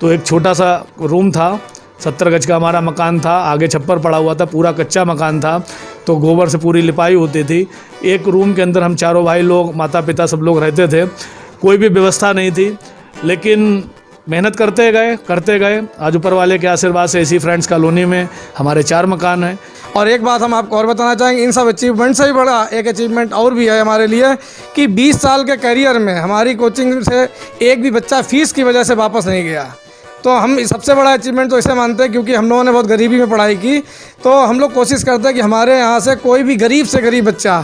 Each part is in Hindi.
तो एक छोटा सा रूम था, 70 गज का हमारा मकान था, आगे छप्पर पड़ा हुआ था, पूरा कच्चा मकान था, तो गोबर से पूरी लिपाई होती थी। एक रूम के अंदर हम चारों भाई लोग, माता पिता सब लोग रहते थे। कोई भी व्यवस्था नहीं थी, लेकिन मेहनत करते गए। आज ऊपर वाले के आशीर्वाद से इसी फ्रेंड्स कॉलोनी में हमारे 4 मकान हैं। और एक बात हम आपको और बताना चाहेंगे, इन सब अचीवमेंट से ही बड़ा एक अचीवमेंट और भी है हमारे लिए कि 20 साल के करियर में हमारी कोचिंग से एक भी बच्चा फ़ीस की वजह से वापस नहीं गया। तो हम सबसे बड़ा अचीवमेंट तो इसे मानते हैं, क्योंकि हम लोगों ने बहुत गरीबी में पढ़ाई की। तो हम लोग कोशिश करते हैं कि हमारे यहाँ से कोई भी गरीब से गरीब बच्चा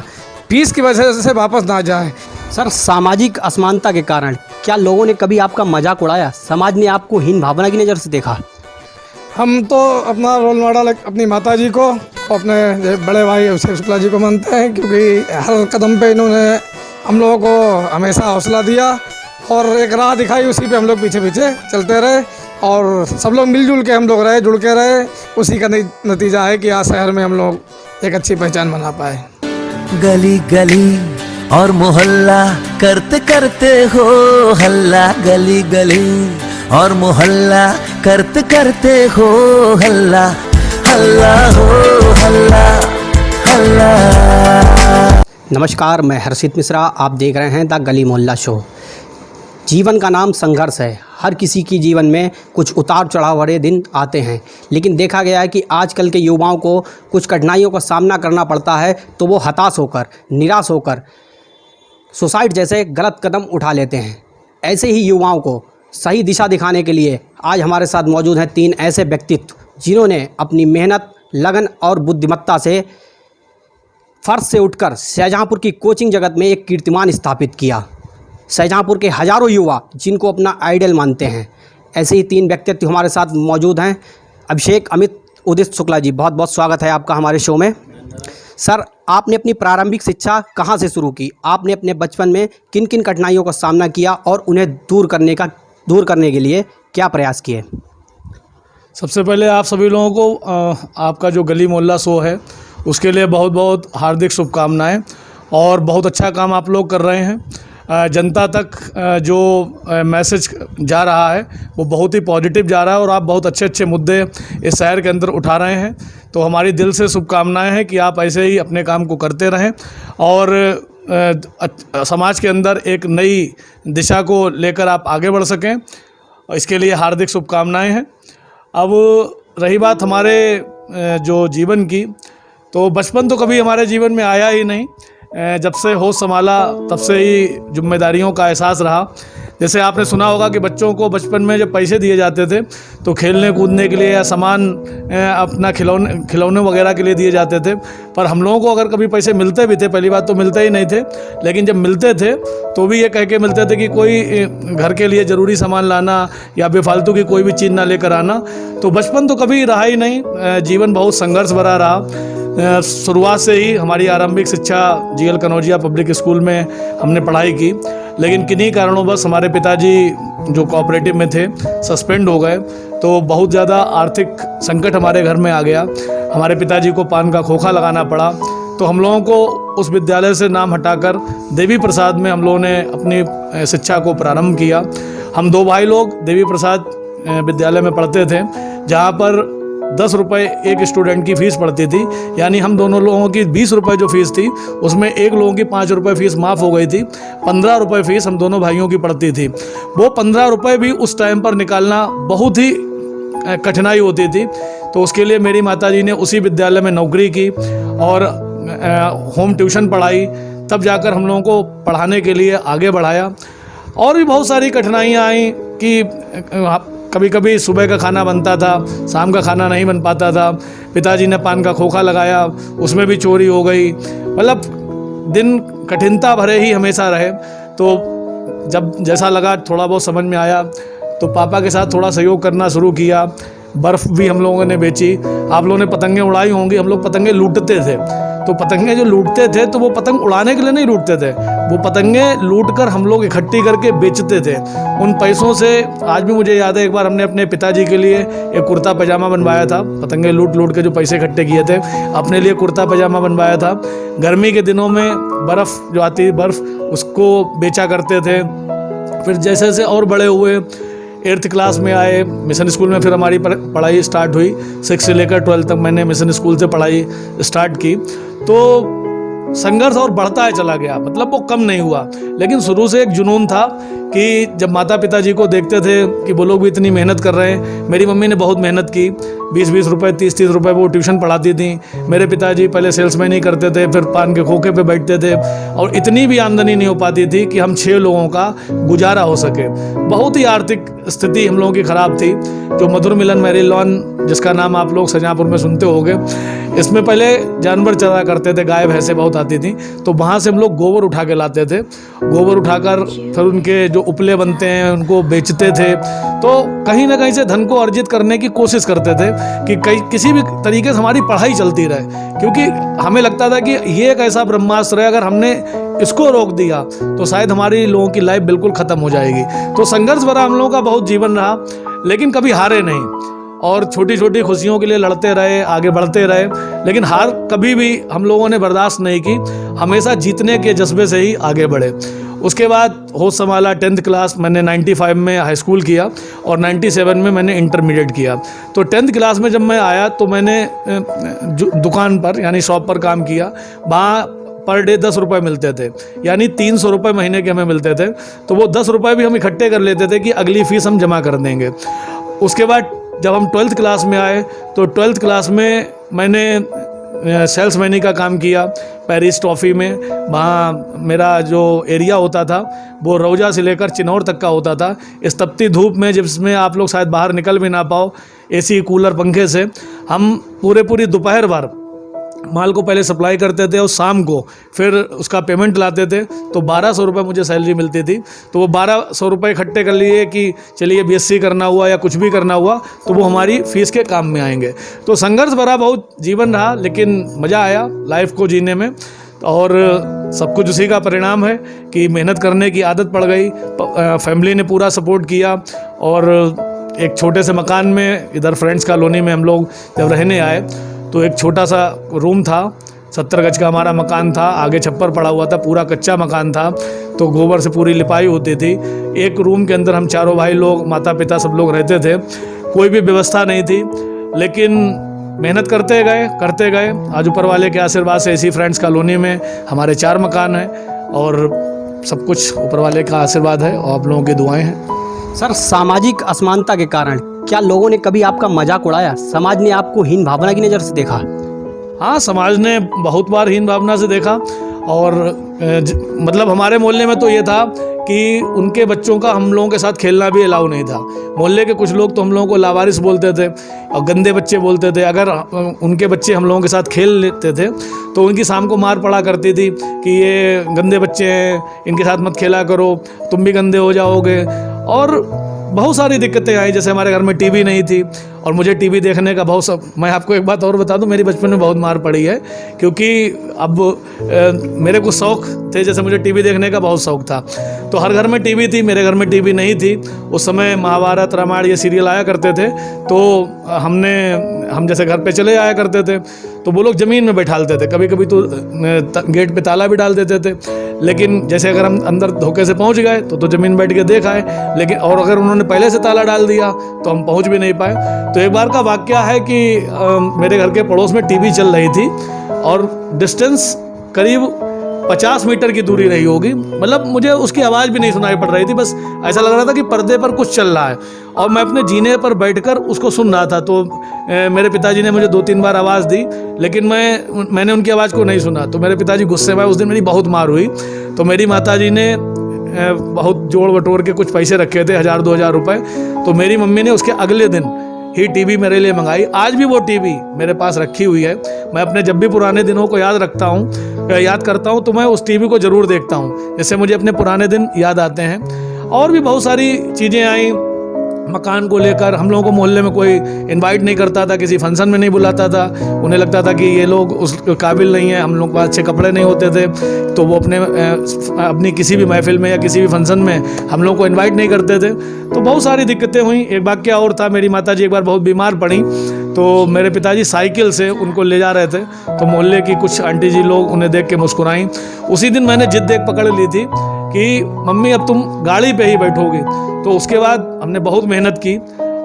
फ़ीस की वजह से वापस ना जाए। सर, सामाजिक असमानता के कारण क्या लोगों ने कभी आपका मजाक उड़ाया? समाज ने आपको हीन भावना की नज़र से देखा? हम तो अपना रोल मॉडल अपनी माता जी को, अपने बड़े भाई अभिषेक शुक्ला जी को मानते हैं, क्योंकि हर कदम पे इन्होंने हम लोगों को हमेशा हौसला दिया और एक राह दिखाई, उसी पे हम लोग पीछे पीछे चलते रहे और सब लोग मिलजुल के हम लोग रहे, जुड़ के रहे। उसी का नतीजा है कि आज शहर में हम लोग एक अच्छी पहचान बना पाए। गली गली और मोहल्ला करते करते हो हल्ला, गली गली और मोहल्ला करते करते हो हल्ला, हल्ला हो हल्ला, हल्ला। नमस्कार, मैं हर्षित मिश्रा, आप देख रहे हैं द गली मोहल्ला शो। जीवन का नाम संघर्ष है। हर किसी की जीवन में कुछ उतार चढ़ाव भरे दिन आते हैं, लेकिन देखा गया है कि आजकल के युवाओं को कुछ कठिनाइयों का सामना करना पड़ता है तो वो हताश होकर, निराश होकर सुसाइड जैसे गलत कदम उठा लेते हैं। ऐसे ही युवाओं को सही दिशा दिखाने के लिए आज हमारे साथ मौजूद हैं 3 ऐसे व्यक्तित्व जिन्होंने अपनी मेहनत, लगन और बुद्धिमत्ता से फर्श से उठकर शाहजहाँपुर की कोचिंग जगत में एक कीर्तिमान स्थापित किया। शाहजहाँपुर के हज़ारों युवा जिनको अपना आइडल मानते हैं, ऐसे ही 3 व्यक्तित्व हमारे साथ मौजूद हैं। अभिषेक, अमित, उदित शुक्ला जी, बहुत बहुत स्वागत है आपका हमारे शो में। सर, आपने अपनी प्रारंभिक शिक्षा कहाँ से शुरू की? आपने अपने बचपन में किन किन कठिनाइयों का सामना किया और उन्हें दूर करने के लिए क्या प्रयास किए? सबसे पहले आप सभी लोगों को आपका जो गली मोहल्ला शो है उसके लिए बहुत बहुत हार्दिक शुभकामनाएं, और बहुत अच्छा काम आप लोग कर रहे हैं। जनता तक जो मैसेज जा रहा है वो बहुत ही पॉजिटिव जा रहा है और आप बहुत अच्छे अच्छे मुद्दे इस शहर के अंदर उठा रहे हैं। तो हमारी दिल से शुभकामनाएं हैं कि आप ऐसे ही अपने काम को करते रहें और समाज के अंदर एक नई दिशा को लेकर आप आगे बढ़ सकें। इसके लिए हार्दिक शुभकामनाएं हैं। अब रही बात हमारे जो जीवन की, तो बचपन तो कभी हमारे जीवन में आया ही नहीं। जब से होश संभाला तब से ही जिम्मेदारियों का एहसास रहा। जैसे आपने सुना होगा कि बच्चों को बचपन में जब पैसे दिए जाते थे तो खेलने कूदने के लिए या सामान अपना खिलौने वगैरह के लिए दिए जाते थे, पर हम लोगों को अगर कभी पैसे मिलते भी थे, पहली बात तो मिलते ही नहीं थे, लेकिन जब मिलते थे तो भी ये कह के मिलते थे कि कोई घर के लिए ज़रूरी सामान लाना या बेफालतू की कोई भी चीज़ ना लेकर आना। तो बचपन तो कभी रहा ही नहीं। जीवन बहुत संघर्ष भरा रहा। शुरुआत से ही हमारी आरंभिक शिक्षा GL कनौजिया पब्लिक स्कूल में हमने पढ़ाई की, लेकिन किन्हीं कारणों बस हमारे पिताजी जो कोऑपरेटिव में थे सस्पेंड हो गए, तो बहुत ज़्यादा आर्थिक संकट हमारे घर में आ गया। हमारे पिताजी को पान का खोखा लगाना पड़ा, तो हम लोगों को उस विद्यालय से नाम हटाकर देवी प्रसाद में हम लोगों ने अपनी शिक्षा को प्रारंभ किया। हम 2 भाई लोग देवी प्रसाद विद्यालय में पढ़ते थे, जहाँ पर 10 रुपये एक स्टूडेंट की फ़ीस पड़ती थी, यानी हम दोनों लोगों की 20 रुपये जो फ़ीस थी उसमें एक लोगों की 5 रुपये फ़ीस माफ़ हो गई थी। 15 रुपये फ़ीस हम दोनों भाइयों की पड़ती थी। वो 15 रुपये भी उस टाइम पर निकालना बहुत ही कठिनाई होती थी। तो उसके लिए मेरी माताजी ने उसी विद्यालय में नौकरी की और होम ट्यूशन पढ़ाई, तब जाकर हम लोगों को पढ़ाने के लिए आगे बढ़ाया। और भी बहुत सारी कठिनाइयाँ आई कि कभी कभी सुबह का खाना बनता था, शाम का खाना नहीं बन पाता था। पिताजी ने पान का खोखा लगाया, उसमें भी चोरी हो गई। मतलब दिन कठिनता भरे ही हमेशा रहे। तो जब जैसा लगा, थोड़ा बहुत समझ में आया, तो पापा के साथ थोड़ा सहयोग करना शुरू किया। बर्फ़ भी हम लोगों ने बेची। आप लोगों ने पतंगें उड़ाई होंगी, हम लोग पतंगें लूटते थे। तो पतंगें जो लूटते थे तो वो पतंग उड़ाने के लिए नहीं लूटते थे, वो पतंगें लूटकर हम लोग इकट्ठी करके बेचते थे। उन पैसों से आज भी मुझे याद है, एक बार हमने अपने पिताजी के लिए एक कुर्ता पैजामा बनवाया था। पतंगें लूट लूट के जो पैसे इकट्ठे किए थे, अपने लिए कुर्ता पैजामा बनवाया था। गर्मी के दिनों में बर्फ़ जो आती है, बर्फ़, उसको बेचा करते थे। फिर जैसे जैसे और बड़े हुए, 8th क्लास में आए, मिशन स्कूल में फिर हमारी पढ़ाई स्टार्ट हुई। 6 से लेकर 12 तक मैंने मिशन स्कूल से पढ़ाई स्टार्ट की। तो संघर्ष और बढ़ता है चला गया, मतलब वो कम नहीं हुआ। लेकिन शुरू से एक जुनून था कि जब माता पिताजी को देखते थे कि वो लोग भी इतनी मेहनत कर रहे हैं। मेरी मम्मी ने बहुत मेहनत की, 20-20 रुपये 30-30 रुपये वो ट्यूशन पढ़ाती थी। मेरे पिताजी पहले सेल्समैन ही करते थे, फिर पान के खोखे पे बैठते थे, और इतनी भी आमदनी नहीं हो पाती थी कि हम 6 लोगों का गुजारा हो सके। बहुत ही आर्थिक स्थिति हम लोगों की ख़राब थी। जो मधुर मिलन मैरिज लॉन, जिसका नाम आप लोग शाहजहाँपुर में सुनते होंगे, इसमें पहले जानवर चरा करते थे, गाय भैंसें बहुत आती थी। तो वहाँ से हम लोग गोबर उठा के लाते थे। गोबर उठाकर फिर उनके जो उपले बनते हैं उनको बेचते थे। तो कहीं ना कहीं से धन को अर्जित करने की कोशिश करते थे कि किसी भी तरीके से हमारी पढ़ाई चलती रहे, क्योंकि हमें लगता था कि ये एक ऐसा ब्रह्मास्त्र है, अगर हमने इसको रोक दिया तो शायद हमारी लोगों की लाइफ बिल्कुल ख़त्म हो जाएगी। तो संघर्ष भरा हम लोगों का बहुत जीवन रहा, लेकिन कभी हारे नहीं, और छोटी छोटी खुशियों के लिए लड़ते रहे, आगे बढ़ते रहे। लेकिन हार कभी भी हम लोगों ने बर्दाश्त नहीं की, हमेशा जीतने के जज्बे से ही आगे बढ़े। उसके बाद होश संभाला। 10th क्लास मैंने 95 में हाई स्कूल किया और 97 में मैंने इंटरमीडिएट किया। तो 10th क्लास में जब मैं आया तो मैंने दुकान पर यानी शॉप पर काम किया। वहाँ पर डे 10 रुपये मिलते थे, यानी 300 रुपये महीने के हमें मिलते थे। तो वो 10 रुपये भी हम इकट्ठे कर लेते थे कि अगली फ़ीस हम जमा कर देंगे। उसके बाद जब हम 12th क्लास में आए तो 12th क्लास में मैंने सेल्समैनी का काम किया पेरिस टॉफ़ी में। वहाँ मेरा जो एरिया होता था वो रौजा से लेकर चिनौर तक का होता था। इस तपती धूप में, जिसमें आप लोग शायद बाहर निकल भी ना पाओ एसी कूलर पंखे से, हम पूरी दोपहर भर माल को पहले सप्लाई करते थे और शाम को फिर उसका पेमेंट लाते थे। तो 1200 रुपये मुझे सैलरी मिलती थी। तो वो 1200 रुपये इकट्ठे कर लिए कि चलिए BSc करना हुआ या कुछ भी करना हुआ तो वो हमारी फ़ीस के काम में आएंगे। तो संघर्ष भरा बहुत जीवन रहा, लेकिन मज़ा आया लाइफ को जीने में। और सब कुछ उसी का परिणाम है कि मेहनत करने की आदत पड़ गई। फैमिली ने पूरा सपोर्ट किया, और एक छोटे से मकान में इधर फ्रेंड्स कॉलोनी में हम लोग जब रहने आए तो एक छोटा सा रूम था, 70 गज का हमारा मकान था। आगे छप्पर पड़ा हुआ था, पूरा कच्चा मकान था, तो गोबर से पूरी लिपाई होती थी। एक रूम के अंदर हम चारों भाई लोग, माता पिता सब लोग रहते थे। कोई भी व्यवस्था नहीं थी, लेकिन मेहनत करते गए। आज ऊपर वाले के आशीर्वाद से इसी फ्रेंड्स कॉलोनी में हमारे 4 मकान हैं, और सब कुछ ऊपर वाले का आशीर्वाद है और आप लोगों की दुआएं हैं। सर, सामाजिक असमानता के कारण क्या लोगों ने कभी आपका मजाक उड़ाया? समाज ने आपको हीन भावना की नज़र से देखा? हाँ, समाज ने बहुत बार हीन भावना से देखा। और मतलब हमारे मोहल्ले में तो ये था कि उनके बच्चों का हम लोगों के साथ खेलना भी अलाउ नहीं था। मोहल्ले के कुछ लोग तो हम लोगों को लावारिस बोलते थे और गंदे बच्चे बोलते थे। अगर उनके बच्चे हम लोगों के साथ खेल लेते थे तो उनकी शाम को मार पड़ा करती थी कि ये गंदे बच्चे हैं, इनके साथ मत खेला करो, तुम भी गंदे हो जाओगे। और बहुत सारी दिक्कतें आई, जैसे हमारे घर में टीवी नहीं थी और मुझे टीवी देखने का बहुत मैं आपको एक बात और बता दूं, मेरी बचपन में बहुत मार पड़ी है, क्योंकि अब मेरे को शौक़ थे, जैसे मुझे टीवी देखने का बहुत शौक़ था। तो हर घर में टीवी थी, मेरे घर में टीवी नहीं थी। उस समय महाभारत रामायण ये सीरियल आया करते थे, तो हम जैसे घर पे चले आया करते थे तो वो लोग ज़मीन में बैठालते थे, कभी कभी तो गेट पे ताला भी डाल देते थे। लेकिन जैसे अगर हम अंदर धोखे से पहुंच गए तो ज़मीन बैठ के देख आए, लेकिन और अगर उन्होंने पहले से ताला डाल दिया तो हम पहुंच भी नहीं पाए। तो एक बार का वाकया है कि मेरे घर के पड़ोस में टीवी चल रही थी और डिस्टेंस करीब 50 मीटर की दूरी रही होगी, मतलब मुझे उसकी आवाज़ भी नहीं सुनाई पड़ रही थी, बस ऐसा लग रहा था कि पर्दे पर कुछ चल रहा है और मैं अपने जीने पर बैठकर उसको सुन रहा था। तो मेरे पिताजी ने मुझे 2-3 बार आवाज़ दी, लेकिन मैंने उनकी आवाज़ को नहीं सुना। तो मेरे पिताजी गुस्से में, उस दिन मेरी बहुत मार हुई। तो मेरी माताजी ने बहुत जोड़ बटोर के कुछ पैसे रखे थे, 1000-2000 रुपये। तो मेरी मम्मी ने उसके अगले दिन ही टीवी मेरे लिए मंगाई। आज भी वो टीवी मेरे पास रखी हुई है। मैं अपने जब भी पुराने दिनों को याद करता हूँ तो मैं उस टीवी को ज़रूर देखता हूँ, जिससे मुझे अपने पुराने दिन याद आते हैं। और भी बहुत सारी चीज़ें आई मकान को लेकर। हम लोगों को मोहल्ले में कोई इनवाइट नहीं करता था, किसी फंक्शन में नहीं बुलाता था। उन्हें लगता था कि ये लोग उस काबिल नहीं है, हम लोग के पास अच्छे कपड़े नहीं होते थे, तो वो अपनी किसी भी महफिल में या किसी भी फंक्शन में हम लोग को इनवाइट नहीं करते थे। तो बहुत सारी दिक्कतें हुई। एक वाकया और था, मेरी माताजी एक बार बहुत बीमार पड़ी, तो मेरे पिताजी साइकिल से उनको ले जा रहे थे, तो मोहल्ले की कुछ आंटी जी लोग उन्हें देख के मुस्कुराईं। उसी दिन मैंने जिद एक पकड़ ली थी कि मम्मी अब तुम गाड़ी पे ही बैठोगी। तो उसके बाद हमने बहुत मेहनत की,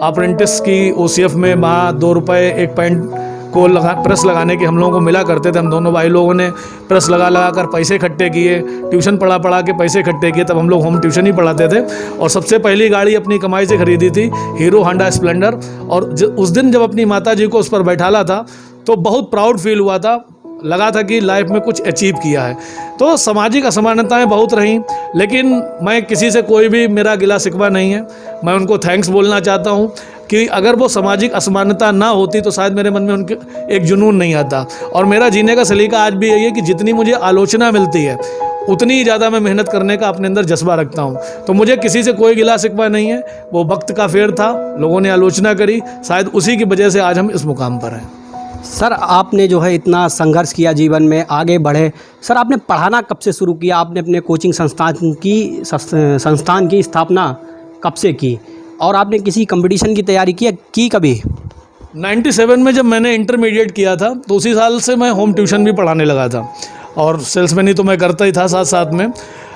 अप्रेंटिस की OCF में। वहाँ 2 रुपये एक पैंट को प्रेस लगाने के हम लोगों को मिला करते थे। हम दोनों भाई लोगों ने प्रेस लगा कर पैसे इकट्ठे किए, ट्यूशन पढ़ा के पैसे इकट्ठे किए। तब हम लोग होम ट्यूशन ही पढ़ाते थे और सबसे पहली गाड़ी अपनी कमाई से खरीदी थी हीरो होंडा स्प्लेंडर। और उस दिन जब अपनी माता जी को उस पर बैठाला था तो बहुत प्राउड फील हुआ था, लगा था कि लाइफ में कुछ अचीव किया है। तो सामाजिक असमानताएं बहुत रहीं, लेकिन मैं किसी से कोई भी मेरा गिला शिकवा नहीं है। मैं उनको थैंक्स बोलना चाहता हूं कि अगर वो सामाजिक असमानता ना होती तो शायद मेरे मन में उनके एक जुनून नहीं आता। और मेरा जीने का सलीका आज भी यही है कि जितनी मुझे आलोचना मिलती है उतनी ही ज़्यादा मैं मेहनत करने का अपने अंदर जज्बा रखता हूँ। तो मुझे किसी से कोई गिला शिकवा नहीं है। वो वक्त का फेर था, लोगों ने आलोचना करी, शायद उसी की वजह से आज हम इस मुकाम पर हैं। सर आपने जो है इतना संघर्ष किया, जीवन में आगे बढ़े। सर आपने पढ़ाना कब से शुरू किया? आपने अपने कोचिंग संस्थान की स्थापना कब से की? और आपने किसी कंपटीशन की तैयारी की कभी? 97 में जब मैंने इंटरमीडिएट किया था तो उसी साल से मैं होम ट्यूशन भी पढ़ाने लगा था और सेल्समैन ही तो मैं करता ही था साथ साथ में।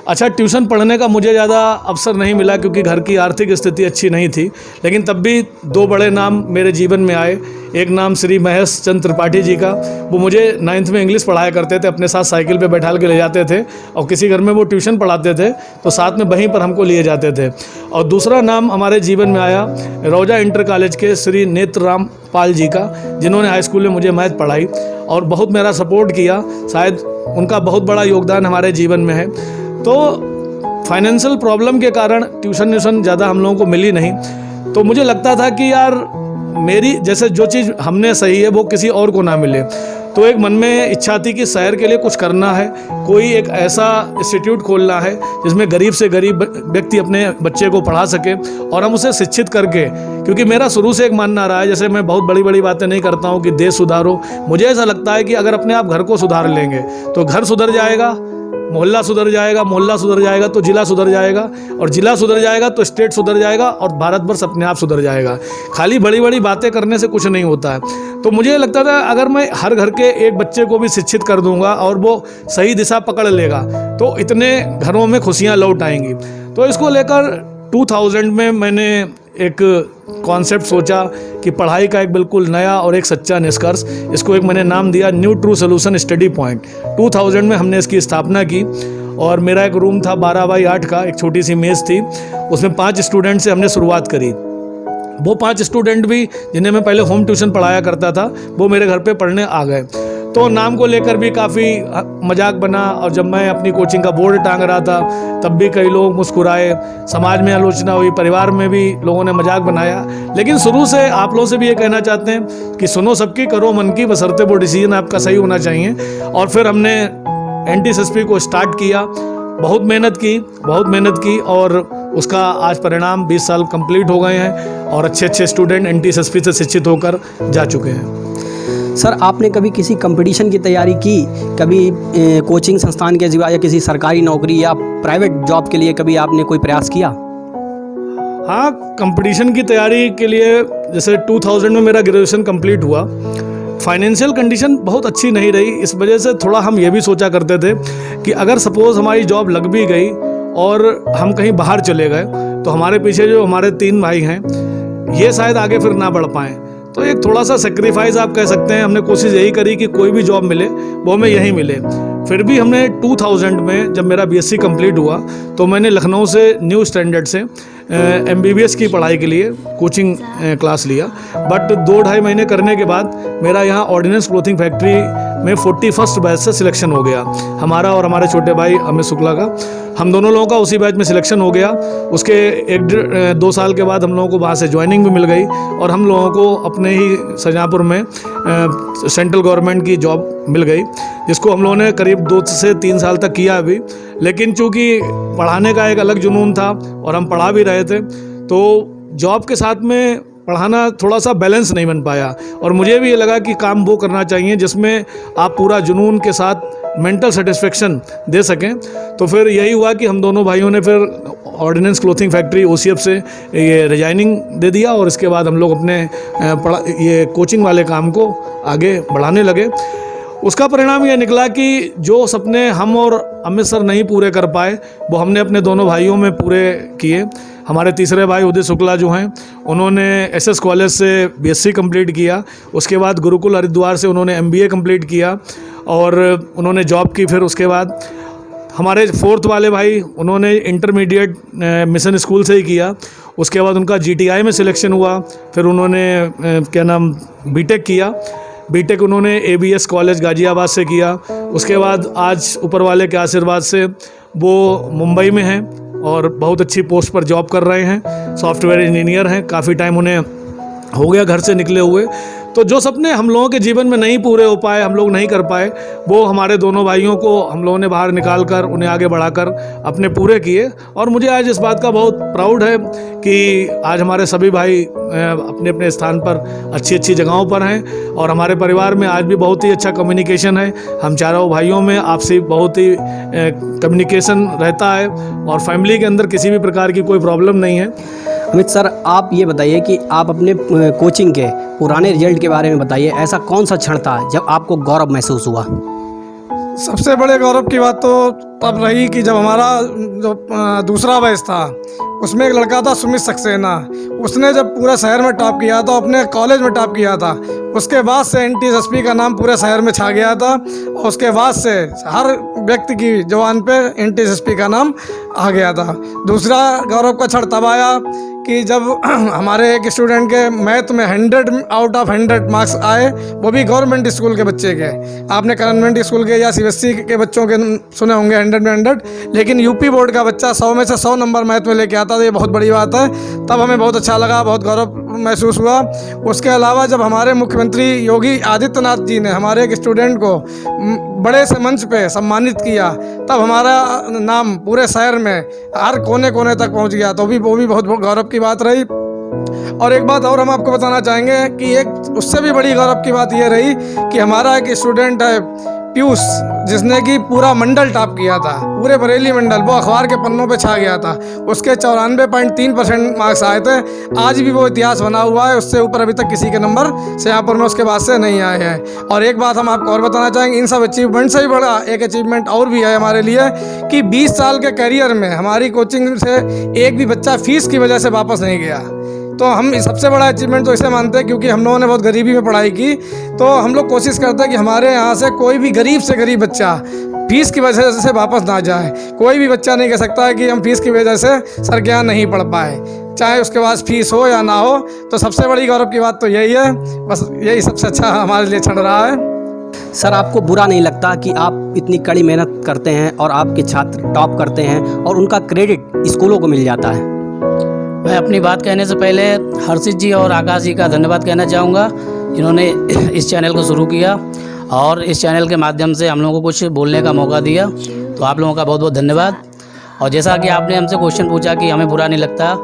अच्छा, ट्यूशन पढ़ने का मुझे ज़्यादा अवसर नहीं मिला क्योंकि घर की आर्थिक स्थिति अच्छी नहीं थी, लेकिन तब भी 2 बड़े नाम मेरे जीवन में आए। एक नाम श्री महेश चंद्र त्रिपाठी जी का, वो मुझे 9th में इंग्लिश पढ़ाया करते थे, अपने साथ साइकिल पे बैठा के ले जाते थे और किसी घर में वो ट्यूशन पढ़ाते थे तो साथ में वहीं पर हमको लिए जाते थे। और दूसरा नाम हमारे जीवन में आया रोजा इंटर कॉलेज के श्री नेत्र राम पाल जी का, जिन्होंने हाई स्कूल में मुझे मैथ पढ़ाई और बहुत मेरा सपोर्ट किया। शायद उनका बहुत बड़ा योगदान हमारे जीवन में है। तो फाइनेंशियल प्रॉब्लम के कारण ट्यूशन ज़्यादा हम लोगों को मिली नहीं, तो मुझे लगता था कि यार मेरी जैसे जो चीज़ हमने सही है वो किसी और को ना मिले। तो एक मन में इच्छा थी कि शहर के लिए कुछ करना है, कोई एक ऐसा इंस्टीट्यूट खोलना है जिसमें गरीब से गरीब व्यक्ति अपने बच्चे को पढ़ा सके और हम उसे शिक्षित करके, क्योंकि मेरा शुरू से एक मानना रहा है, जैसे मैं बहुत बड़ी बड़ी बातें नहीं करता हूँ कि देश सुधारो, मुझे ऐसा लगता है कि अगर अपने आप घर को सुधार लेंगे तो घर सुधर जाएगा, मोहल्ला सुधर जाएगा, मोहल्ला सुधर जाएगा तो जिला सुधर जाएगा और जिला सुधर जाएगा तो स्टेट सुधर जाएगा और भारतवर्ष अपने आप सुधर जाएगा। खाली बड़ी बड़ी बातें करने से कुछ नहीं होता है। तो मुझे लगता था अगर मैं हर घर के एक बच्चे को भी शिक्षित कर दूंगा और वो सही दिशा पकड़ लेगा तो इतने घरों में खुशियाँ लौट आएंगी। तो इसको लेकर 2000 में मैंने एक कॉन्सेप्ट सोचा कि पढ़ाई का एक बिल्कुल नया और एक सच्चा निष्कर्ष, इसको एक मैंने नाम दिया new true solution study point. 2000 में हमने इसकी स्थापना की और मेरा एक रूम था 12x8 का, एक छोटी सी मेज़ थी, उसमें 5 स्टूडेंट से हमने शुरुआत करी। वो 5 स्टूडेंट भी जिन्हें मैं पहले होम ट्यूशन पढ़ाया करता था वो मेरे घर पे पढ़ने आ गए। तो नाम को लेकर भी काफ़ी मजाक बना और जब मैं अपनी कोचिंग का बोर्ड टांग रहा था तब भी कई लोग मुस्कुराए, समाज में आलोचना हुई, परिवार में भी लोगों ने मजाक बनाया। लेकिन शुरू से आप लोगों से भी ये कहना चाहते हैं कि सुनो सबकी, करो मन की, बशर्ते वो डिसीजन आपका सही होना चाहिए। और फिर हमने NTSSP को स्टार्ट किया, बहुत मेहनत की और उसका आज परिणाम 20 साल कंप्लीट हो गए हैं और अच्छे स्टूडेंट NTSSP से शिक्षित होकर जा चुके हैं। सर आपने कभी किसी कंपटीशन की तैयारी की, कभी कोचिंग संस्थान के सिवा या किसी सरकारी नौकरी या प्राइवेट जॉब के लिए कभी आपने कोई प्रयास किया? हाँ, कंपटीशन की तैयारी के लिए जैसे 2000 में मेरा ग्रेजुएशन कंप्लीट हुआ। फाइनेंशियल कंडीशन बहुत अच्छी नहीं रही, इस वजह से थोड़ा हम ये भी सोचा करते थे कि अगर सपोज़ हमारी जॉब लग भी गई और हम कहीं बाहर चले गए तो हमारे पीछे जो हमारे 3 भाई हैं ये शायद आगे फिर ना बढ़ पाएँ। तो एक थोड़ा सा सेक्रीफाइस आप कह सकते हैं। हमने कोशिश यही करी कि कोई भी जॉब मिले वो हमें यहीं मिले। फिर भी हमने 2000 में जब मेरा BSc कंप्लीट हुआ तो मैंने लखनऊ से न्यू स्टैंडर्ड से MBBS की पढ़ाई के लिए कोचिंग क्लास लिया। बट 2-2.5 महीने करने के बाद मेरा यहाँ ऑर्डिनेंस क्लोथिंग फैक्ट्री में 41st बैच से सिलेक्शन हो गया, हमारा और हमारे छोटे भाई अमित शुक्ला का। हम दोनों लोगों का उसी बैच में सिलेक्शन हो गया। उसके 1-2 साल के बाद हम लोगों को वहाँ से ज्वाइनिंग भी मिल गई और हम लोगों को अपने ही शाहजहाँपुर में सेंट्रल गवर्नमेंट की जॉब मिल गई, जिसको हम लोगों ने करीब 2 से 3 साल तक किया अभी। लेकिन चूँकि पढ़ाने का एक अलग जुनून था और हम पढ़ा भी रहे थे तो जॉब के साथ में पढ़ाना थोड़ा सा बैलेंस नहीं बन पाया। और मुझे भी ये लगा कि काम वो करना चाहिए जिसमें आप पूरा जुनून के साथ मेंटल सेटिस्फेक्शन दे सकें। तो फिर यही हुआ कि हम दोनों भाइयों ने फिर ऑर्डिनेंस क्लोथिंग फैक्ट्री OCF से ये रिजाइनिंग दे दिया और इसके बाद हम लोग अपने ये कोचिंग वाले काम को आगे बढ़ाने लगे। उसका परिणाम यह निकला कि जो सपने हम और अमित सर नहीं पूरे कर पाए वो हमने अपने दोनों भाइयों में पूरे किए। हमारे तीसरे भाई उदित शुक्ला जो हैं, उन्होंने एसएस कॉलेज से बीएससी कंप्लीट किया। उसके बाद गुरुकुल हरिद्वार से उन्होंने एमबीए कंप्लीट किया और उन्होंने जॉब की। फिर उसके बाद हमारे फोर्थ वाले भाई, उन्होंने इंटरमीडिएट मिशन स्कूल से ही किया। उसके बाद उनका जीटीआई में सिलेक्शन हुआ। फिर उन्होंने क्या नाम बीटेक किया। बीटेक उन्होंने एबीएस कॉलेज गाज़ियाबाद से किया। उसके बाद आज ऊपर वाले के आशीर्वाद से वो मुंबई में हैं और बहुत अच्छी पोस्ट पर जॉब कर रहे हैं। सॉफ्टवेयर इंजीनियर हैं। काफ़ी टाइम उन्हें हो गया घर से निकले हुए। तो जो सपने हम लोगों के जीवन में नहीं पूरे हो पाए, हम लोग नहीं कर पाए, वो हमारे दोनों भाइयों को हम लोगों ने बाहर निकाल कर उन्हें आगे बढ़ाकर अपने पूरे किए। और मुझे आज इस बात का बहुत प्राउड है कि आज हमारे सभी भाई अपने अपने स्थान पर अच्छी अच्छी जगहों पर हैं और हमारे परिवार में आज भी बहुत ही अच्छा कम्युनिकेशन है। हम चारों भाइयों में आपसी बहुत ही कम्युनिकेशन रहता है और फैमिली के अंदर किसी भी प्रकार की कोई प्रॉब्लम नहीं है। अमित सर, आप ये बताइए कि आप अपने कोचिंग के पुराने रिजल्ट के बारे में बताइए। ऐसा कौन सा क्षण था जब आपको गौरव महसूस हुआ? सबसे बड़े गौरव की बात तो तब रही कि जब हमारा जो दूसरा बैच था उसमें एक लड़का था सुमित सक्सेना। उसने जब पूरे शहर में टॉप किया था, अपने कॉलेज में टॉप किया था, उसके बाद से एनटीएसएसपी का नाम पूरे शहर में छा गया था और उसके बाद से हर व्यक्ति की जुबान पे एनटीएसएसपी का नाम आ गया था। दूसरा गौरव का क्षण तब आया कि जब हमारे एक स्टूडेंट के मैथ में 100 आउट ऑफ 100 मार्क्स आए, वो भी गवर्नमेंट स्कूल के बच्चे के। आपने कन्वेंट स्कूल के या सीबीएसई के बच्चों के सुने होंगे 100 में 100, लेकिन यूपी बोर्ड का बच्चा 100 में से 100 नंबर मैथ में लेके आता था। ये बहुत बड़ी बात है। तब हमें बहुत अच्छा लगा, बहुत गौरव महसूस हुआ। उसके अलावा जब हमारे मुख्यमंत्री योगी आदित्यनाथ जी ने हमारे एक स्टूडेंट को बड़े से मंच पे सम्मानित किया, तब हमारा नाम पूरे शहर में हर कोने कोने तक पहुंच गया। तो वो भी बहुत गौरव की बात रही। और एक बात और हम आपको बताना चाहेंगे कि एक उससे भी बड़ी गौरव की बात ये रही कि हमारा एक स्टूडेंट है पीयूष, जिसने कि पूरा मंडल टॉप किया था, पूरे बरेली मंडल, वो अखबार के पन्नों पे छा गया था। उसके 94.3% मार्क्स आए थे। आज भी वो इतिहास बना हुआ है। उससे ऊपर अभी तक किसी के नंबर श्यामपुर में उसके बाद से नहीं आए हैं। और एक बात हम आपको और बताना चाहेंगे, इन सब अचीवमेंट से ही बड़ा एक अचीवमेंट और भी है हमारे लिए कि 20 साल के करियर में हमारी कोचिंग से एक भी बच्चा फीस की वजह से वापस नहीं गया। तो हम सबसे बड़ा अचीवमेंट तो इसे मानते हैं, क्योंकि हम लोगों ने बहुत गरीबी में पढ़ाई की। तो हम लोग कोशिश करते हैं कि हमारे यहाँ से कोई भी गरीब से गरीब बच्चा फीस की वजह से वापस ना जाए। कोई भी बच्चा नहीं कह सकता है कि हम फीस की वजह से सर क्या नहीं पढ़ पाए, चाहे उसके पास फीस हो या ना हो। तो सबसे बड़ी गौरव की बात तो यही है। बस यही सबसे अच्छा हमारे लिए क्षण रहा है। सर, आपको बुरा नहीं लगता कि आप इतनी कड़ी मेहनत करते हैं और आपके छात्र टॉप करते हैं और उनका क्रेडिट स्कूलों को मिल जाता है? मैं अपनी बात कहने से पहले हर्षित जी और आकाश जी का धन्यवाद कहना चाहूँगा, जिन्होंने इस चैनल को शुरू किया और इस चैनल के माध्यम से हम लोगों को कुछ बोलने का मौका दिया। तो आप लोगों का बहुत बहुत धन्यवाद। और जैसा कि आपने हमसे क्वेश्चन पूछा कि हमें बुरा नहीं लगता,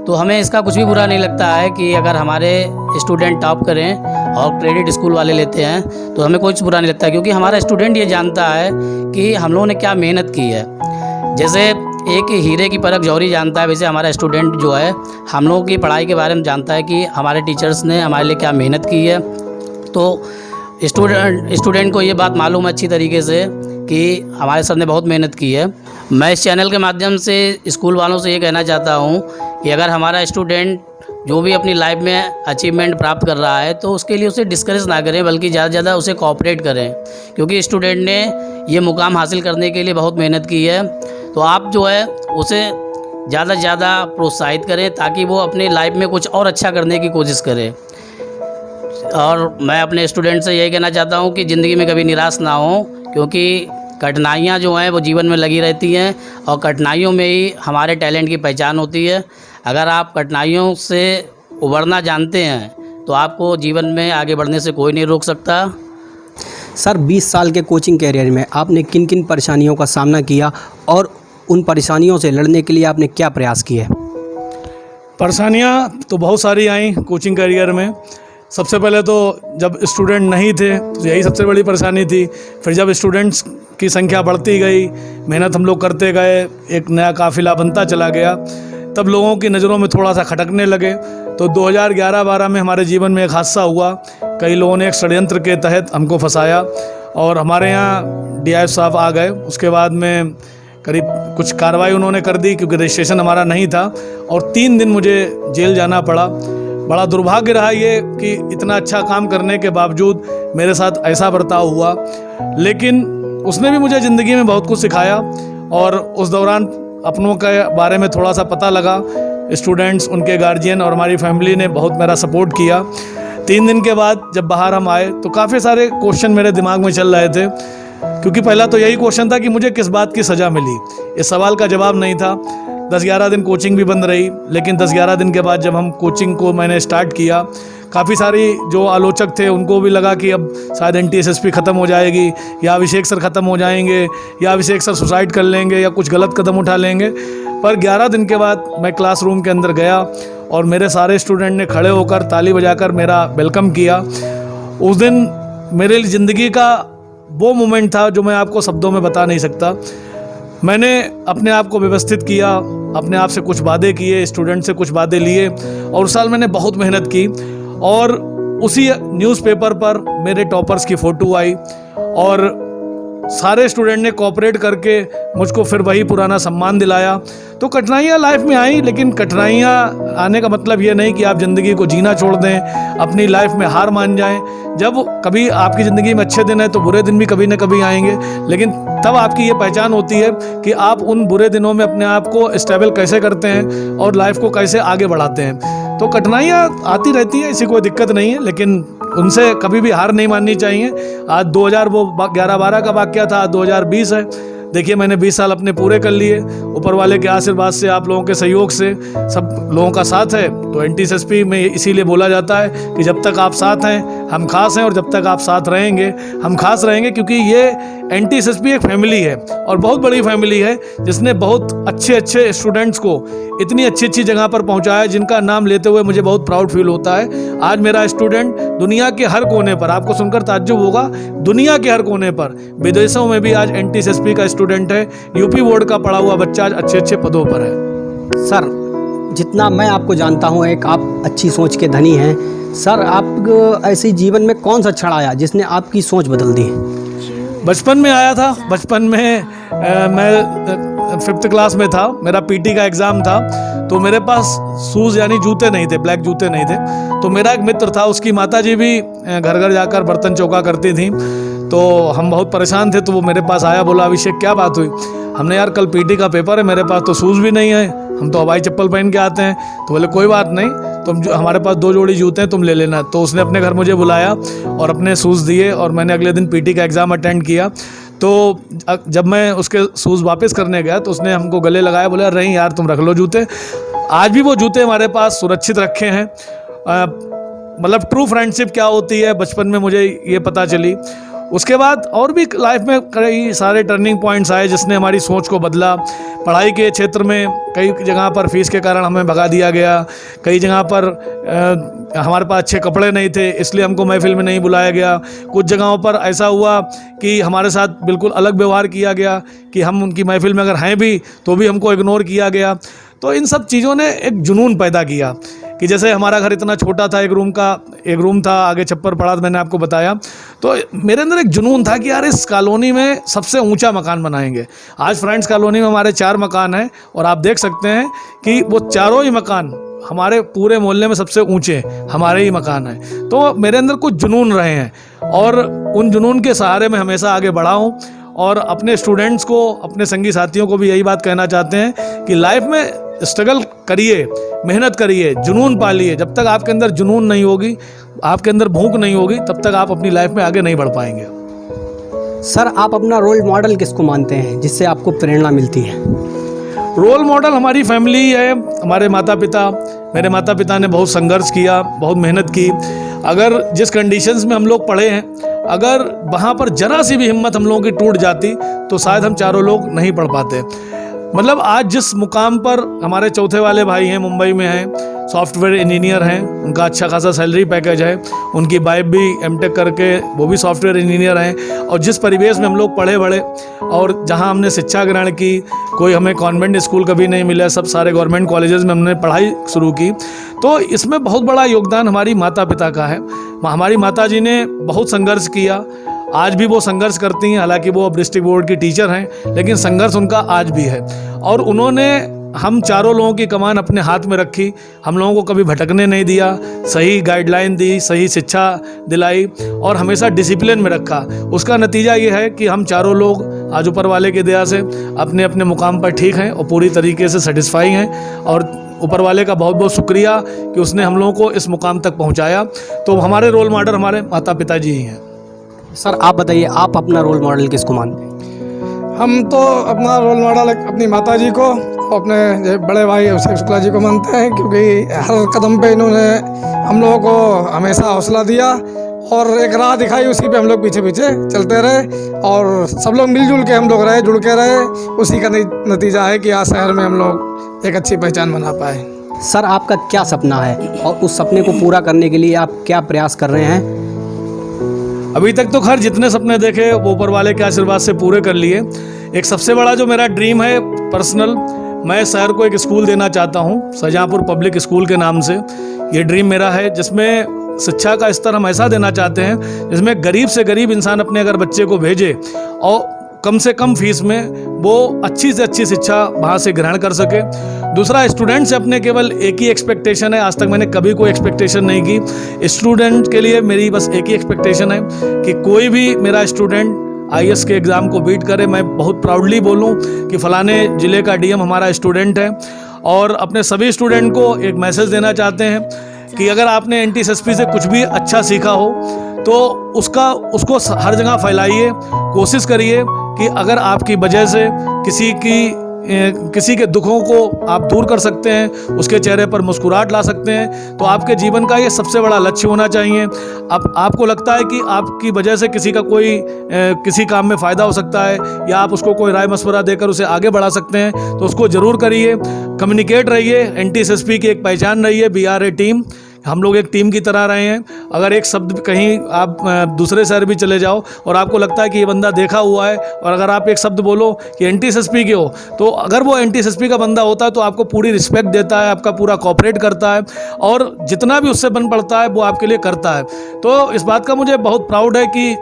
तो हमें इसका कुछ भी बुरा नहीं लगता है कि अगर हमारे स्टूडेंट टॉप करें और क्रेडिट स्कूल वाले लेते हैं तो हमें कुछ बुरा नहीं लगता, क्योंकि हमारा स्टूडेंट ये जानता है कि हम लोगों ने क्या मेहनत की है। जैसे एक हीरे की परख जौहरी जानता है, वैसे हमारा स्टूडेंट जो है हम लोगों की पढ़ाई के बारे में जानता है कि हमारे टीचर्स ने हमारे लिए क्या मेहनत की है। तो स्टूडेंट को ये बात मालूम है अच्छी तरीके से कि हमारे सर ने बहुत मेहनत की है। मैं इस चैनल के माध्यम से स्कूल वालों से ये कहना चाहता हूँ कि अगर हमारा स्टूडेंट जो भी अपनी लाइफ में अचीवमेंट प्राप्त कर रहा है तो उसके लिए उसे डिस्करेज ना करें, बल्कि ज़्यादा से ज़्यादा उसे कोऑपरेट करें, क्योंकि स्टूडेंट ने ये मुकाम हासिल करने के लिए बहुत मेहनत की है। तो आप जो है उसे ज़्यादा से ज़्यादा प्रोत्साहित करें ताकि वो अपनी लाइफ में कुछ और अच्छा करने की कोशिश करे। और मैं अपने स्टूडेंट से यही कहना चाहता हूँ कि ज़िंदगी में कभी निराश ना हो, क्योंकि कठिनाइयाँ जो हैं वो जीवन में लगी रहती हैं और कठिनाइयों में ही हमारे टैलेंट की पहचान होती है। अगर आप कठिनाइयों से उबरना जानते हैं तो आपको जीवन में आगे बढ़ने से कोई नहीं रोक सकता। सर, 20 साल के कोचिंग कैरियर में आपने किन किन परेशानियों का सामना किया और उन परेशानियों से लड़ने के लिए आपने क्या प्रयास किए? परेशानियाँ तो बहुत सारी आई कोचिंग करियर में। सबसे पहले तो जब स्टूडेंट नहीं थे तो यही सबसे बड़ी परेशानी थी। फिर जब स्टूडेंट्स की संख्या बढ़ती गई, मेहनत हम लोग करते गए, एक नया काफ़िला बनता चला गया, तब लोगों की नज़रों में थोड़ा सा खटकने लगे। तो 2011-12 में हमारे जीवन में एक हादसा हुआ। कई लोगों ने एक षड्यंत्र के तहत हमको फंसाया और हमारे यहाँ DIF साहब आ गए। उसके बाद में करीब कुछ कार्रवाई उन्होंने कर दी क्योंकि रजिस्ट्रेशन हमारा नहीं था और 3 दिन मुझे जेल जाना पड़ा। बड़ा दुर्भाग्य रहा ये कि इतना अच्छा काम करने के बावजूद मेरे साथ ऐसा बर्ताव हुआ, लेकिन उसने भी मुझे ज़िंदगी में बहुत कुछ सिखाया और उस दौरान अपनों के बारे में थोड़ा सा पता लगा। स्टूडेंट्स, उनके गार्जियन और हमारी फैमिली ने बहुत मेरा सपोर्ट किया। 3 दिन के बाद जब बाहर हम आए तो काफ़ी सारे क्वेश्चन मेरे दिमाग में चल रहे थे, क्योंकि पहला तो यही क्वेश्चन था कि मुझे किस बात की सज़ा मिली। इस सवाल का जवाब नहीं था। 10-11 दिन कोचिंग भी बंद रही, लेकिन 10-11 दिन के बाद जब हम कोचिंग को मैंने स्टार्ट किया, काफ़ी सारी जो आलोचक थे उनको भी लगा कि अब शायद NTSSP ख़त्म हो जाएगी या अभिषेक सर ख़त्म हो जाएंगे या अभिषेक सर सुसाइड कर लेंगे या कुछ गलत कदम उठा लेंगे। पर 11 दिन के बाद मैं क्लासरूम के अंदर गया और मेरे सारे स्टूडेंट ने खड़े होकर ताली बजाकर मेरा वेलकम किया। उस दिन मेरे लिए ज़िंदगी का वो मोमेंट था जो मैं आपको शब्दों में बता नहीं सकता। मैंने अपने आप को व्यवस्थित किया, अपने आप से कुछ वादे किए, स्टूडेंट से कुछ वादे लिए और उस साल मैंने बहुत मेहनत की और उसी न्यूज़पेपर पर मेरे टॉपर्स की फ़ोटो आई और सारे स्टूडेंट ने कोऑपरेट करके मुझको फिर वही पुराना सम्मान दिलाया। तो कठिनाइयाँ लाइफ में आई, लेकिन कठिनाइयाँ आने का मतलब ये नहीं कि आप ज़िंदगी को जीना छोड़ दें, अपनी लाइफ में हार मान जाएं। जब कभी आपकी ज़िंदगी में अच्छे दिन है तो बुरे दिन भी कभी ना कभी आएंगे, लेकिन तब आपकी ये पहचान होती है कि आप उन बुरे दिनों में अपने आप को स्टेबल कैसे करते हैं और लाइफ को कैसे आगे बढ़ाते हैं। तो कठिनाइयाँ आती रहती हैं, ऐसी कोई दिक्कत नहीं है, लेकिन उनसे कभी भी हार नहीं माननी चाहिए। आज 2011-12 का वाक़या था, आज 2020 है। देखिए मैंने 20 साल अपने पूरे कर लिए। ऊपर वाले के आशीर्वाद से, आप लोगों के सहयोग से, सब लोगों का साथ है। तो NTSSP में इसीलिए बोला जाता है कि जब तक आप साथ हैं हम खास हैं और जब तक आप साथ रहेंगे हम खास रहेंगे, क्योंकि ये NTSSP एक फैमिली है और बहुत बड़ी फैमिली है जिसने बहुत अच्छे स्टूडेंट्स को इतनी अच्छी जगह पर पहुंचाया, जिनका नाम लेते हुए मुझे बहुत प्राउड फील होता है। आज मेरा स्टूडेंट दुनिया के हर कोने पर, आपको सुनकर ताज्जुब होगा, दुनिया के हर कोने पर, विदेशों में भी आज NTSSP का स्टूडेंट है। यूपी बोर्ड का पढ़ा हुआ बच्चा आज अच्छे पदों पर है। सर, जितना मैं आपको जानता हूँ, एक आप अच्छी सोच के धनी हैं। सर, आप ऐसे जीवन में कौन सा क्षण आया जिसने आपकी सोच बदल दी? बचपन में आया था। बचपन में मैं 5th क्लास में था, मेरा PT का एग्ज़ाम था, तो मेरे पास शूज़ यानी जूते नहीं थे, ब्लैक जूते नहीं थे। तो मेरा एक मित्र था, उसकी माताजी भी घर घर जाकर बर्तन चौका करती थी। तो हम बहुत परेशान थे, तो वो मेरे पास आया, बोला अभिषेक क्या बात हुई? हमने यार कल PT का पेपर है, मेरे पास तो शूज़ भी नहीं है, हम तो हवाई चप्पल पहन के आते हैं। तो बोले कोई बात नहीं, तुम हमारे पास 2 जोड़ी जूते हैं, तुम ले लेना। तो उसने अपने घर मुझे बुलाया और अपने शूज़ दिए और मैंने अगले दिन PT का एग्ज़ाम अटेंड किया। तो जब मैं उसके शूज़ वापस करने गया तो उसने हमको गले लगाया, बोला नहीं यार तुम रख लो जूते। आज भी वो जूते हमारे पास सुरक्षित रखे हैं। मतलब ट्रू फ्रेंडशिप क्या होती है बचपन में मुझे ये पता चली। उसके बाद और भी लाइफ में कई सारे टर्निंग पॉइंट्स आए जिसने हमारी सोच को बदला। पढ़ाई के क्षेत्र में कई जगह पर फीस के कारण हमें भगा दिया गया, कई जगह पर हमारे पास अच्छे कपड़े नहीं थे इसलिए हमको महफिल में नहीं बुलाया गया। कुछ जगहों पर ऐसा हुआ कि हमारे साथ बिल्कुल अलग व्यवहार किया गया कि हम उनकी महफिल में अगर हैं भी तो भी हमको इग्नोर किया गया। तो इन सब चीज़ों ने एक जुनून पैदा किया कि जैसे हमारा घर इतना छोटा था, एक रूम था, आगे छप्पर पड़ा था, मैंने आपको बताया। तो मेरे अंदर एक जुनून था कि यार इस कॉलोनी में सबसे ऊंचा मकान बनाएंगे। आज फ्रेंड्स कॉलोनी में हमारे 4 मकान हैं और आप देख सकते हैं कि वो चारों ही मकान हमारे पूरे मोहल्ले में सबसे ऊंचे हमारे ही मकान हैं। तो मेरे अंदर कुछ जुनून रहे हैं और उन जुनून के सहारे मैं हमेशा आगे बढ़ा हूँ और अपने स्टूडेंट्स को, अपने संगी साथियों को भी यही बात कहना चाहते हैं कि लाइफ में स्ट्रगल करिए, मेहनत करिए, जुनून पालिए। जब तक आपके अंदर जुनून नहीं होगी, आपके अंदर भूख नहीं होगी, तब तक आप अपनी लाइफ में आगे नहीं बढ़ पाएंगे। सर, आप अपना रोल मॉडल किसको मानते हैं जिससे आपको प्रेरणा मिलती है? रोल मॉडल हमारी फैमिली है, हमारे माता पिता। मेरे माता पिता ने बहुत संघर्ष किया, बहुत मेहनत की। अगर जिस कंडीशंस में हम लोग पढ़े हैं, अगर वहाँ पर जरा सी भी हिम्मत हम लोगों की टूट जाती तो शायद हम चारों लोग नहीं पढ़ पाते। मतलब आज जिस मुकाम पर हमारे चौथे वाले भाई हैं, मुंबई में हैं, सॉफ्टवेयर इंजीनियर हैं, उनका अच्छा खासा सैलरी पैकेज है। उनकी वाइफ भी M.Tech करके वो भी सॉफ्टवेयर इंजीनियर हैं। और जिस परिवेश में हम लोग पढ़े बड़े और जहां हमने शिक्षा ग्रहण की, कोई हमें कॉन्वेंट स्कूल कभी नहीं मिला, सब सारे गवर्नमेंट कॉलेजेस में हमने पढ़ाई शुरू की। तो इसमें बहुत बड़ा योगदान हमारी माता पिता का है। हमारी माता जी ने बहुत संघर्ष किया आज भी वो संघर्ष करती हैं। हालांकि वो अब डिस्ट्रिक्ट बोर्ड की टीचर हैं, लेकिन संघर्ष उनका आज भी है। और उन्होंने हम चारों लोगों की कमान अपने हाथ में रखी, हम लोगों को कभी भटकने नहीं दिया, सही गाइडलाइन दी, सही शिक्षा दिलाई और हमेशा डिसिप्लिन में रखा। उसका नतीजा ये है कि हम चारों लोग आज ऊपर वाले की दया से अपने अपने मुकाम पर ठीक हैं और पूरी तरीके से सेटिस्फाई हैं। और ऊपर वाले का बहुत बहुत शुक्रिया कि उसने हम लोगों को इस मुकाम तक पहुंचाया। तो हमारे रोल मॉडल हमारे माता पिता जी ही हैं। सर आप बताइए, आप अपना रोल मॉडल किसको मानते हैं? हम तो अपना रोल मॉडल अपनी माता जी को, अपने जो बड़े भाई अभिषेक शुक्ला जी को मानते हैं, क्योंकि हर कदम पे इन्होंने हम लोगों को हमेशा हौसला दिया और एक राह दिखाई, उसी पे हम लोग पीछे पीछे चलते रहे और सब लोग मिलजुल के हम लोग रहे, जुड़ के रहे। उसी का नतीजा है कि आज शहर में हम लोग एक अच्छी पहचान बना पाए। सर आपका क्या सपना है और उस सपने को पूरा करने के लिए आप क्या प्रयास कर रहे हैं? अभी तक तो खैर जितने सपने देखे वो ऊपर वाले के आशीर्वाद से पूरे कर लिए। एक सबसे बड़ा जो मेरा ड्रीम है पर्सनल, मैं शहर को एक स्कूल देना चाहता हूँ, शाहजहाँपुर पब्लिक स्कूल के नाम से। ये ड्रीम मेरा है, जिसमें शिक्षा का स्तर हम ऐसा देना चाहते हैं जिसमें गरीब से गरीब इंसान अपने अगर बच्चे को भेजे और कम से कम फीस में वो अच्छी से अच्छी शिक्षा वहाँ से ग्रहण कर सके। दूसरा, स्टूडेंट से अपने केवल एक ही एक्सपेक्टेशन है, आज तक मैंने कभी कोई एक्सपेक्टेशन नहीं की। स्टूडेंट के लिए मेरी बस एक ही एक्सपेक्टेशन है कि कोई भी मेरा स्टूडेंट IAS के एग्ज़ाम को बीट करे, मैं बहुत प्राउडली बोलूं कि फ़लाने ज़िले का DM हमारा स्टूडेंट है। और अपने सभी स्टूडेंट को एक मैसेज देना चाहते हैं कि अगर आपने NTSSP से कुछ भी अच्छा सीखा हो तो उसको हर जगह फैलाइए। कोशिश करिए कि अगर आपकी वजह से किसी के दुखों को आप दूर कर सकते हैं, उसके चेहरे पर मुस्कुराहट ला सकते हैं, तो आपके जीवन का ये सबसे बड़ा लक्ष्य होना चाहिए। अब आपको लगता है कि आपकी वजह से किसी का कोई किसी काम में फ़ायदा हो सकता है या आप उसको कोई राय मशवरा देकर उसे आगे बढ़ा सकते हैं, तो उसको ज़रूर करिए। कम्युनिकेट रहिए, NTSSP की एक पहचान रही है, We are a team। हम लोग एक टीम की तरह रहे हैं। अगर एक शब्द कहीं आप दूसरे शहर भी चले जाओ और आपको लगता है कि ये बंदा देखा हुआ है, और अगर आप एक शब्द बोलो कि NTSSP के हो, तो अगर वो NTSSP का बंदा होता है तो आपको पूरी रिस्पेक्ट देता है, आपका पूरा कोऑपरेट करता है और जितना भी उससे बन पड़ता है वो आपके लिए करता है। तो इस बात का मुझे बहुत प्राउड है कि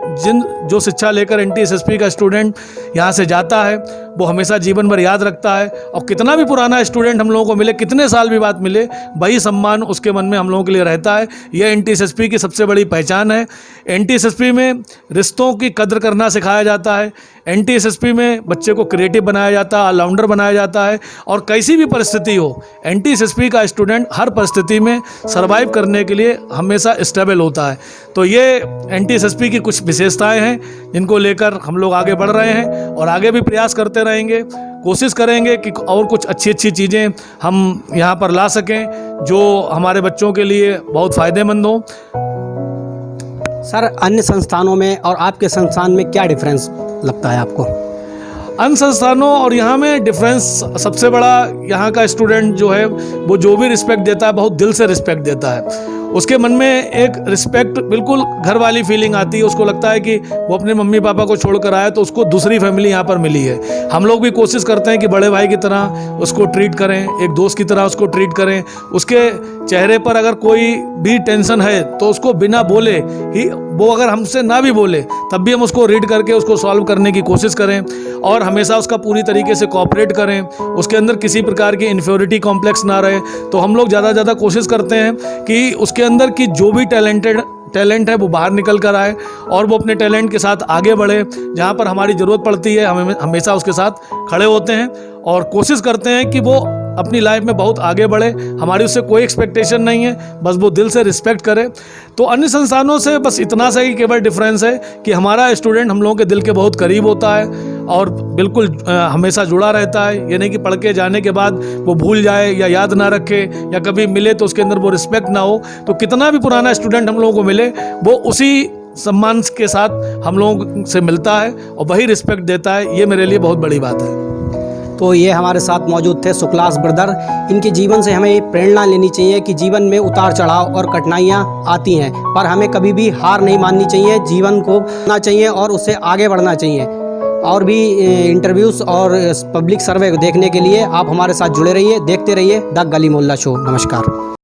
जो शिक्षा लेकर NTSSP का स्टूडेंट यहाँ से जाता है वो हमेशा जीवन भर याद रखता है। और कितना भी पुराना स्टूडेंट हम लोगों को मिले, कितने साल भी बाद मिले, वही सम्मान उसके मन में हम लोगों के लिए रहता है। यह NTSSP की सबसे बड़ी पहचान है। NTSSP में रिश्तों की कद्र करना सिखाया जाता है। NTSSP में बच्चे को क्रिएटिव बनाया जाता है, ऑलराउंडर बनाया जाता है। और कैसी भी परिस्थिति हो, NTSSP का स्टूडेंट हर परिस्थिति में सर्वाइव करने के लिए हमेशा स्टेबल होता है। तो ये NTSSP की कुछ विशेषताएं हैं जिनको लेकर हम लोग आगे बढ़ रहे हैं और आगे भी प्रयास करते रहेंगे। कोशिश करेंगे कि और कुछ अच्छी अच्छी चीज़ें हम यहाँ पर ला सकें जो हमारे बच्चों के लिए बहुत फ़ायदेमंद हों। सर अन्य संस्थानों में और आपके संस्थान में क्या डिफरेंस लगता है आपको? अन्य संस्थानों और यहाँ में डिफरेंस सबसे बड़ा, यहाँ का स्टूडेंट जो है वो जो भी रिस्पेक्ट देता है बहुत दिल से रिस्पेक्ट देता है। उसके मन में एक रिस्पेक्ट, बिल्कुल घर वाली फीलिंग आती है। उसको लगता है कि वो अपने मम्मी पापा को छोड़कर आया तो उसको दूसरी फैमिली यहाँ पर मिली है। हम लोग भी कोशिश करते हैं कि बड़े भाई की तरह उसको ट्रीट करें, एक दोस्त की तरह उसको ट्रीट करें। उसके चेहरे पर अगर कोई भी टेंशन है तो उसको बिना बोले ही, वो अगर हमसे ना भी बोले तब भी हम उसको रीड करके उसको सॉल्व करने की कोशिश करें और हमेशा उसका पूरी तरीके से कोऑपरेट करें। उसके अंदर किसी प्रकार की इन्फ्योरिटी कॉम्प्लेक्स ना रहे। तो हम लोग ज़्यादा कोशिश करते हैं कि उसके अंदर की जो भी टैलेंट है वो बाहर निकल कर आए और वो अपने टैलेंट के साथ आगे बढ़े। जहाँ पर हमारी ज़रूरत पड़ती है हम हमेशा उसके साथ खड़े होते हैं और कोशिश करते हैं कि वो अपनी लाइफ में बहुत आगे बढ़े। हमारी उससे कोई एक्सपेक्टेशन नहीं है, बस वो दिल से रिस्पेक्ट करे। तो अन्य संस्थानों से बस इतना सा ही केवल डिफरेंस है कि हमारा स्टूडेंट हम लोगों के दिल के बहुत करीब होता है और बिल्कुल हमेशा जुड़ा रहता है। ये नहीं कि पढ़ के जाने के बाद वो भूल जाए या याद ना रखे या कभी मिले तो उसके अंदर वो रिस्पेक्ट ना हो। तो कितना भी पुराना स्टूडेंट हम लोगों को मिले वो उसी सम्मान के साथ हम लोगों से मिलता है और वही रिस्पेक्ट देता है। ये मेरे लिए बहुत बड़ी बात है। तो ये हमारे साथ मौजूद थे शुक्लास ब्रदर। इनके जीवन से हमें ये प्रेरणा लेनी चाहिए कि जीवन में उतार चढ़ाव और कठिनाइयाँ आती हैं, पर हमें कभी भी हार नहीं माननी चाहिए, जीवन को करना चाहिए और उससे आगे बढ़ना चाहिए। और भी इंटरव्यूज़ और पब्लिक सर्वे देखने के लिए आप हमारे साथ जुड़े रहिए, देखते रहिए द गली मोहल्ला शो। नमस्कार।